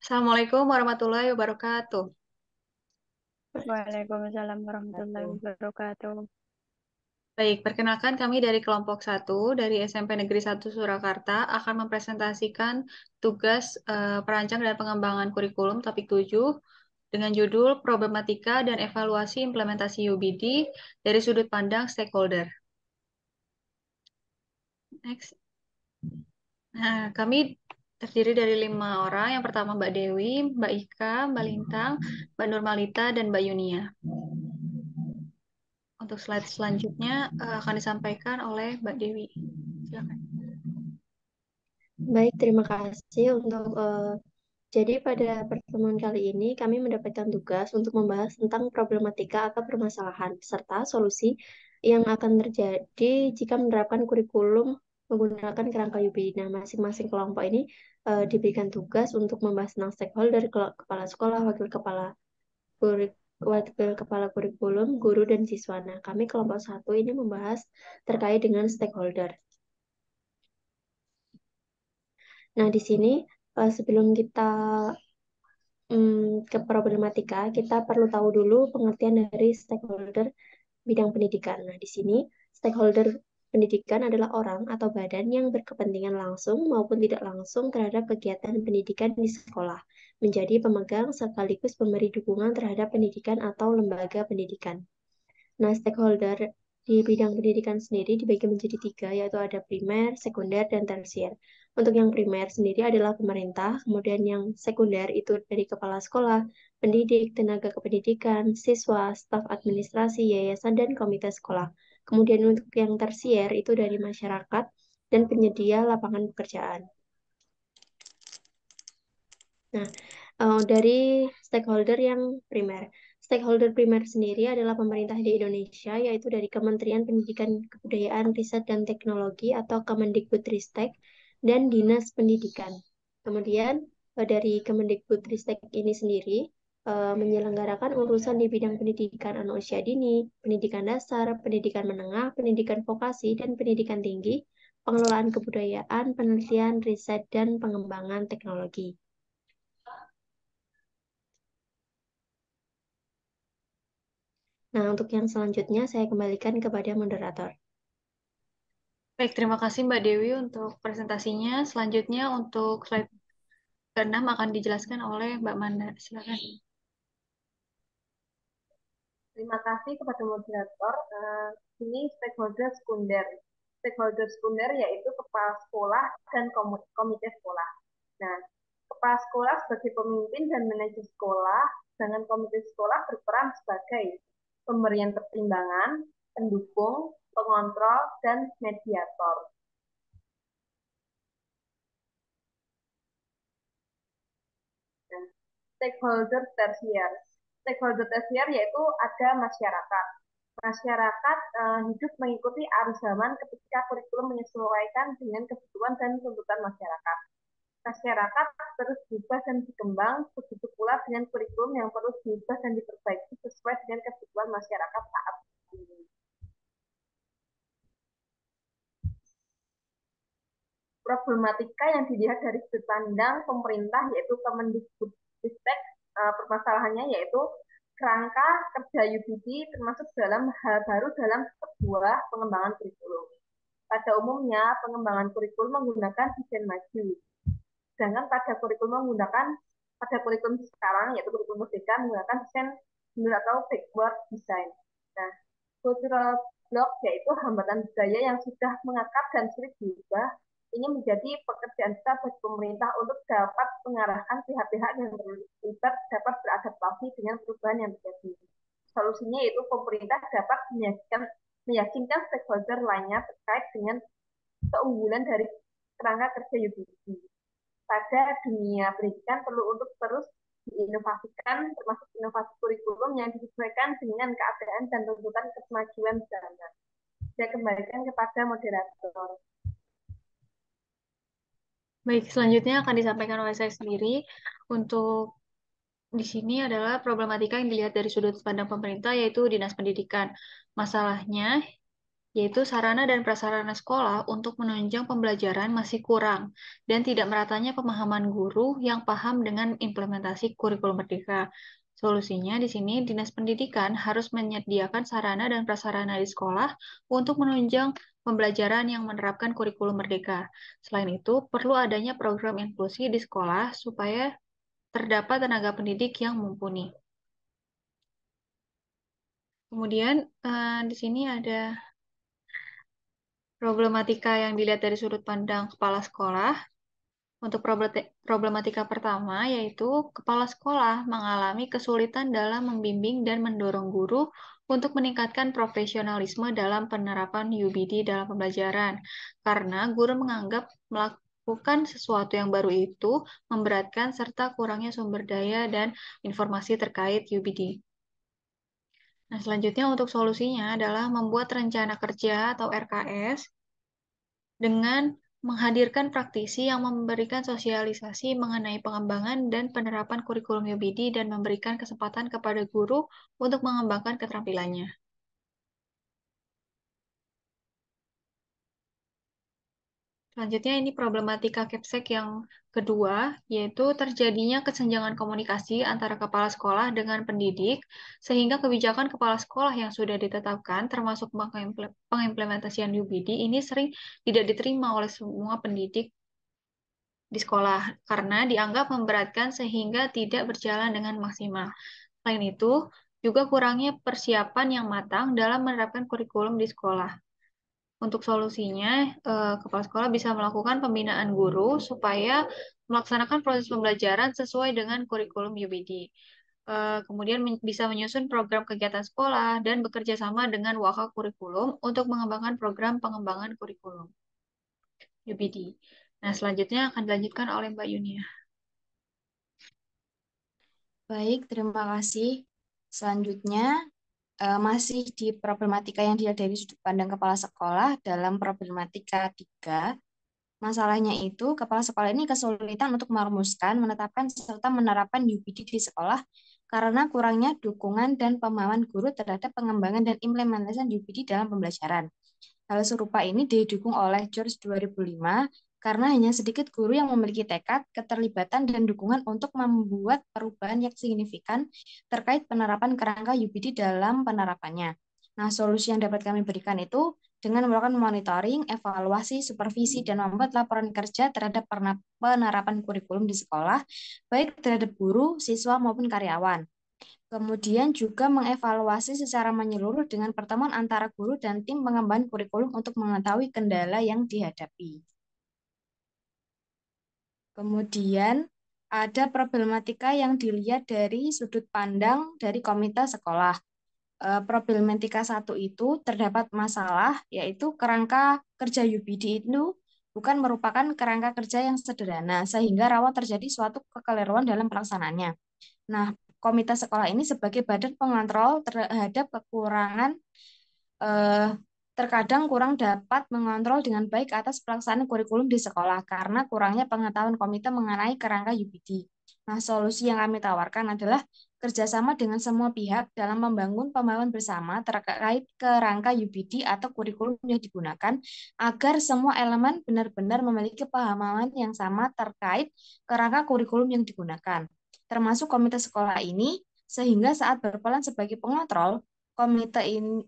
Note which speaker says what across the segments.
Speaker 1: Assalamualaikum warahmatullahi wabarakatuh.
Speaker 2: Waalaikumsalam warahmatullahi
Speaker 3: Satu.
Speaker 2: wabarakatuh.
Speaker 1: Baik, perkenalkan kami dari kelompok 1 dari SMP Negeri 1 Surakarta akan mempresentasikan tugas perancang dan pengembangan kurikulum topik 7 dengan judul Problematika dan Evaluasi Implementasi UBD dari Sudut Pandang Stakeholder. Next. Nah, kami terdiri dari 5 orang. Yang pertama Mbak Dewi, Mbak Ika, Mbak Lintang, Mbak Nurmalita, dan Mbak Yunia. Untuk slide selanjutnya akan disampaikan oleh Mbak Dewi. Silakan.
Speaker 3: Baik, terima kasih untuk jadi pada pertemuan kali ini kami mendapatkan tugas untuk membahas tentang problematika atau permasalahan serta solusi yang akan terjadi jika menerapkan kurikulum menggunakan kerangka UBI. Nah, masing-masing kelompok ini diberikan tugas untuk membahas tentang stakeholder, kepala sekolah, wakil kepala kurikulum, guru dan siswa. Nah, kami kelompok 1 ini membahas terkait dengan stakeholder. Nah, di sini sebelum kita ke problematika, kita perlu tahu dulu pengertian dari stakeholder bidang pendidikan. Nah, di sini stakeholder pendidikan adalah orang atau badan yang berkepentingan langsung maupun tidak langsung terhadap kegiatan pendidikan di sekolah, menjadi pemegang sekaligus pemberi dukungan terhadap pendidikan atau lembaga pendidikan. Nah, stakeholder di bidang pendidikan sendiri dibagi menjadi 3, yaitu ada primer, sekunder, dan tersier. Untuk yang primer sendiri adalah pemerintah, kemudian yang sekunder itu dari kepala sekolah, pendidik, tenaga kependidikan, siswa, staf administrasi, yayasan, dan komite sekolah. Kemudian untuk yang tersier itu dari masyarakat dan penyedia lapangan pekerjaan. Nah, dari stakeholder yang primer. Stakeholder primer sendiri adalah pemerintah di Indonesia, yaitu dari Kementerian Pendidikan, Kebudayaan, Riset, dan Teknologi atau Kemendikbudristek dan Dinas Pendidikan. Kemudian dari Kemendikbudristek ini sendiri menyelenggarakan urusan di bidang pendidikan anak usia dini, pendidikan dasar, pendidikan menengah, pendidikan vokasi, dan pendidikan tinggi, pengelolaan kebudayaan, penelitian, riset, dan pengembangan teknologi. Nah, untuk yang selanjutnya saya kembalikan kepada moderator.
Speaker 1: Baik, terima kasih Mbak Dewi untuk presentasinya. Selanjutnya untuk slide ke-6 akan dijelaskan oleh Mbak Manda. Silakan.
Speaker 4: Terima kasih kepada moderator. Ini stakeholder sekunder. Stakeholder sekunder yaitu kepala sekolah dan komite sekolah. Nah, kepala sekolah sebagai pemimpin dan manajer sekolah, dengan komite sekolah berperan sebagai pemberian pertimbangan, pendukung, pengontrol, dan mediator. Nah, stakeholder tersier. Stakeholder tersier yaitu ada masyarakat. Masyarakat hidup mengikuti arus zaman ketika kurikulum menyesuaikan dengan kebutuhan dan tuntutan masyarakat. Masyarakat terus berubah dan berkembang, begitu pula dengan kurikulum yang perlu diubah dan diperbaiki sesuai dengan kebutuhan masyarakat saat ini. Problematika yang dilihat dari sudut pandang pemerintah yaitu Kemendikbudristek, permasalahannya yaitu kerangka kerja UBD termasuk dalam hal baru dalam sebuah pengembangan kurikulum. Pada umumnya, pengembangan kurikulum menggunakan desain maju. Sedangkan pada kurikulum sekarang, yaitu kurikulum merdeka, menggunakan desain mundur atau backward design. Nah, cultural block yaitu hambatan budaya yang sudah mengakar dan sulit diubah. Ini menjadi pekerjaan kita bagi pemerintah untuk dapat mengarahkan pihak-pihak yang terlibat dapat beradaptasi dengan perubahan yang terjadi. Solusinya yaitu pemerintah dapat meyakinkan stakeholder lainnya terkait dengan keunggulan dari kerangka kerja UBD. Pada dunia pendidikan perlu untuk terus diinovasikan, termasuk inovasi kurikulum yang disesuaikan dengan keadaan dan tuntutan kemajuan zaman. Saya kembalikan kepada moderator.
Speaker 1: Baik, selanjutnya akan disampaikan oleh saya sendiri. Untuk di sini adalah problematika yang dilihat dari sudut pandang pemerintah, yaitu Dinas Pendidikan. Masalahnya, yaitu sarana dan prasarana sekolah untuk menunjang pembelajaran masih kurang dan tidak meratanya pemahaman guru yang paham dengan implementasi kurikulum merdeka. Solusinya di sini Dinas Pendidikan harus menyediakan sarana dan prasarana di sekolah untuk menunjang pembelajaran yang menerapkan kurikulum merdeka. Selain itu, perlu adanya program inklusi di sekolah supaya terdapat tenaga pendidik yang mumpuni. Kemudian di sini ada problematika yang dilihat dari sudut pandang kepala sekolah. Untuk problematika pertama, yaitu kepala sekolah mengalami kesulitan dalam membimbing dan mendorong guru untuk meningkatkan profesionalisme dalam penerapan UBD dalam pembelajaran. Karena guru menganggap melakukan sesuatu yang baru itu memberatkan serta kurangnya sumber daya dan informasi terkait UBD. Nah, selanjutnya untuk solusinya adalah membuat rencana kerja atau RKS dengan menghadirkan praktisi yang memberikan sosialisasi mengenai pengembangan dan penerapan kurikulum UBD dan memberikan kesempatan kepada guru untuk mengembangkan keterampilannya. Selanjutnya ini problematika KEPSEK yang kedua, yaitu terjadinya kesenjangan komunikasi antara kepala sekolah dengan pendidik, sehingga kebijakan kepala sekolah yang sudah ditetapkan, termasuk pengimplementasian UBD, ini sering tidak diterima oleh semua pendidik di sekolah karena dianggap memberatkan sehingga tidak berjalan dengan maksimal. Selain itu, juga kurangnya persiapan yang matang dalam menerapkan kurikulum di sekolah. Untuk solusinya, kepala sekolah bisa melakukan pembinaan guru supaya melaksanakan proses pembelajaran sesuai dengan kurikulum UBD. Kemudian bisa menyusun program kegiatan sekolah dan bekerja sama dengan wakil kurikulum untuk mengembangkan program pengembangan kurikulum UBD. Nah, selanjutnya akan dilanjutkan oleh Mbak Yunia.
Speaker 2: Baik, terima kasih. Selanjutnya, masih di problematika yang dilihat dari sudut pandang kepala sekolah dalam problematika 3. Masalahnya itu, kepala sekolah ini kesulitan untuk merumuskan, menetapkan, serta menerapkan UBD di sekolah karena kurangnya dukungan dan pemahaman guru terhadap pengembangan dan implementasi UBD dalam pembelajaran. Hal serupa ini didukung oleh George 2005 karena hanya sedikit guru yang memiliki tekad, keterlibatan, dan dukungan untuk membuat perubahan yang signifikan terkait penerapan kerangka UBD dalam penerapannya. Nah, solusi yang dapat kami berikan itu dengan melakukan monitoring, evaluasi, supervisi, dan membuat laporan kerja terhadap penerapan kurikulum di sekolah, baik terhadap guru, siswa, maupun karyawan. Kemudian juga mengevaluasi secara menyeluruh dengan pertemuan antara guru dan tim pengembangan kurikulum untuk mengetahui kendala yang dihadapi. Kemudian ada problematika yang dilihat dari sudut pandang dari komite sekolah. Problematika 1 itu terdapat masalah, yaitu kerangka kerja UBD itu bukan merupakan kerangka kerja yang sederhana, sehingga rawan terjadi suatu kekeliruan dalam pelaksanaannya. Nah, komite sekolah ini sebagai badan pengontrol terhadap kekurangan eh, terkadang kurang dapat mengontrol dengan baik atas pelaksanaan kurikulum di sekolah karena kurangnya pengetahuan komite mengenai kerangka UBD. Nah, solusi yang kami tawarkan adalah kerjasama dengan semua pihak dalam membangun pemahaman bersama terkait kerangka UBD atau kurikulum yang digunakan agar semua elemen benar-benar memiliki pemahaman yang sama terkait kerangka kurikulum yang digunakan, termasuk komite sekolah ini, sehingga saat berperan sebagai pengontrol,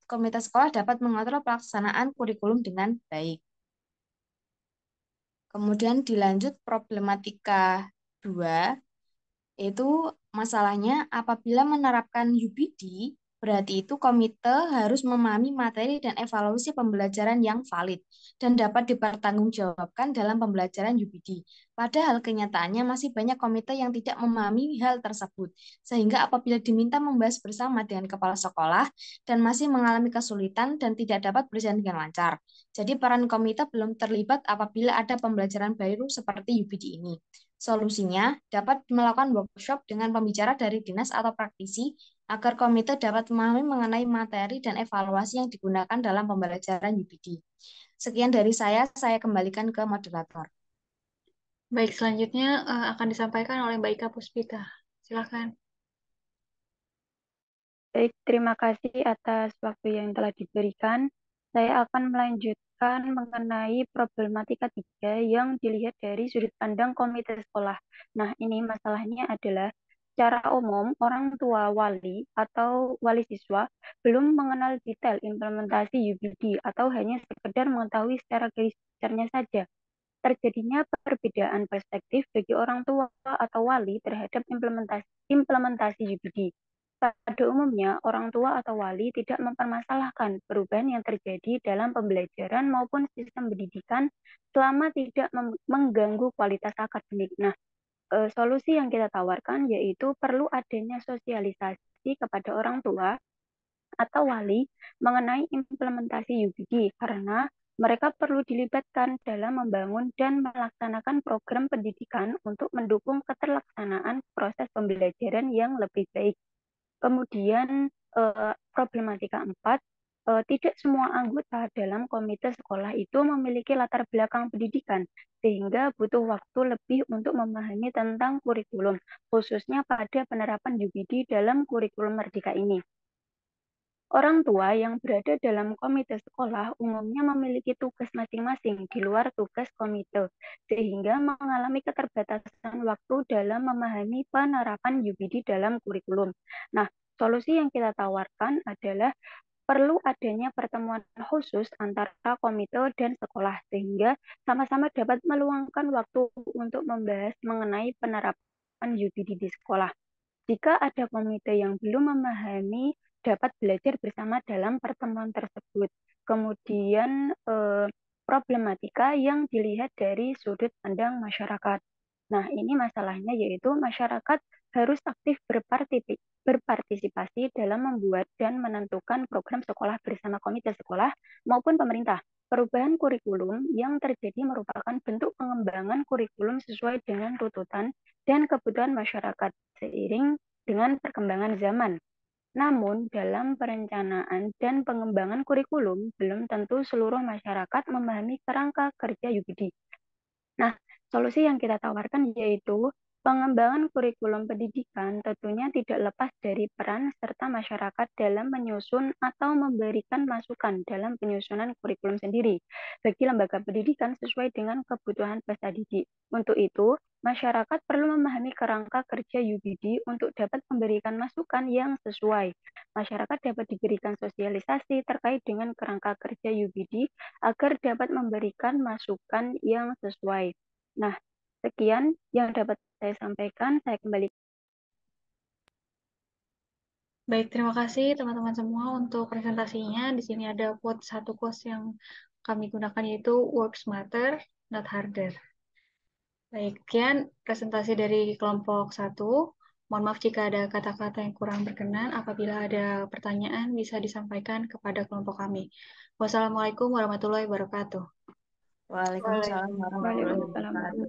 Speaker 2: komite sekolah dapat mengontrol pelaksanaan kurikulum dengan baik. Kemudian dilanjut problematika 2, itu masalahnya apabila menerapkan UBD, berarti itu komite harus memahami materi dan evaluasi pembelajaran yang valid dan dapat dipertanggungjawabkan dalam pembelajaran UBD. Padahal kenyataannya masih banyak komite yang tidak memahami hal tersebut, sehingga apabila diminta membahas bersama dengan kepala sekolah dan masih mengalami kesulitan dan tidak dapat berjalan dengan lancar. Jadi peran komite belum terlibat apabila ada pembelajaran baru seperti UBD ini. Solusinya dapat melakukan workshop dengan pembicara dari dinas atau praktisi agar komite dapat memahami mengenai materi dan evaluasi yang digunakan dalam pembelajaran UBD. Sekian dari saya kembalikan ke moderator.
Speaker 1: Baik, selanjutnya akan disampaikan oleh Mbak Ika Puspita. Silakan.
Speaker 5: Baik, terima kasih atas waktu yang telah diberikan. Saya akan melanjutkan mengenai problematika 3 yang dilihat dari sudut pandang komite sekolah. Nah, ini masalahnya adalah secara umum orang tua wali atau wali siswa belum mengenal detail implementasi UBD atau hanya sekedar mengetahui secara garis besarnya saja. Terjadinya perbedaan perspektif bagi orang tua atau wali terhadap implementasi UBD. Pada umumnya, orang tua atau wali tidak mempermasalahkan perubahan yang terjadi dalam pembelajaran maupun sistem pendidikan selama tidak mengganggu kualitas akademik. Nah, solusi yang kita tawarkan yaitu perlu adanya sosialisasi kepada orang tua atau wali mengenai implementasi UBD karena mereka perlu dilibatkan dalam membangun dan melaksanakan program pendidikan untuk mendukung keterlaksanaan proses pembelajaran yang lebih baik. Kemudian problematika 4, tidak semua anggota dalam komite sekolah itu memiliki latar belakang pendidikan, sehingga butuh waktu lebih untuk memahami tentang kurikulum, khususnya pada penerapan UBD dalam kurikulum Merdeka ini. Orang tua yang berada dalam komite sekolah umumnya memiliki tugas masing-masing di luar tugas komite, sehingga mengalami keterbatasan waktu dalam memahami penerapan UBD dalam kurikulum. Nah, solusi yang kita tawarkan adalah perlu adanya pertemuan khusus antara komite dan sekolah, sehingga sama-sama dapat meluangkan waktu untuk membahas mengenai penerapan UBD di sekolah. Jika ada komite yang belum memahami, dapat belajar bersama dalam pertemuan tersebut. Kemudian problematika yang dilihat dari sudut pandang masyarakat. Nah, ini masalahnya yaitu masyarakat harus aktif berpartisipasi dalam membuat dan menentukan program sekolah bersama komite sekolah maupun pemerintah. Perubahan kurikulum yang terjadi merupakan bentuk pengembangan kurikulum sesuai dengan tuntutan dan kebutuhan masyarakat seiring dengan perkembangan zaman. Namun, dalam perencanaan dan pengembangan kurikulum, belum tentu seluruh masyarakat memahami kerangka kerja UBD. Nah, solusi yang kita tawarkan yaitu pengembangan kurikulum pendidikan tentunya tidak lepas dari peran serta masyarakat dalam menyusun atau memberikan masukan dalam penyusunan kurikulum sendiri bagi lembaga pendidikan sesuai dengan kebutuhan peserta didik. Untuk itu, masyarakat perlu memahami kerangka kerja UBD untuk dapat memberikan masukan yang sesuai. Masyarakat dapat diberikan sosialisasi terkait dengan kerangka kerja UBD agar dapat memberikan masukan yang sesuai. Nah, sekian yang dapat saya sampaikan. Saya kembali.
Speaker 1: Baik, terima kasih teman-teman semua untuk presentasinya. Di sini ada satu quote yang kami gunakan yaitu work smarter, not harder. Baik, sekian presentasi dari kelompok 1. Mohon maaf jika ada kata-kata yang kurang berkenan. Apabila ada pertanyaan, bisa disampaikan kepada kelompok kami. Wassalamualaikum warahmatullahi wabarakatuh.
Speaker 2: Waalaikumsalam warahmatullahi
Speaker 5: Waalaikumsalam.
Speaker 2: wabarakatuh.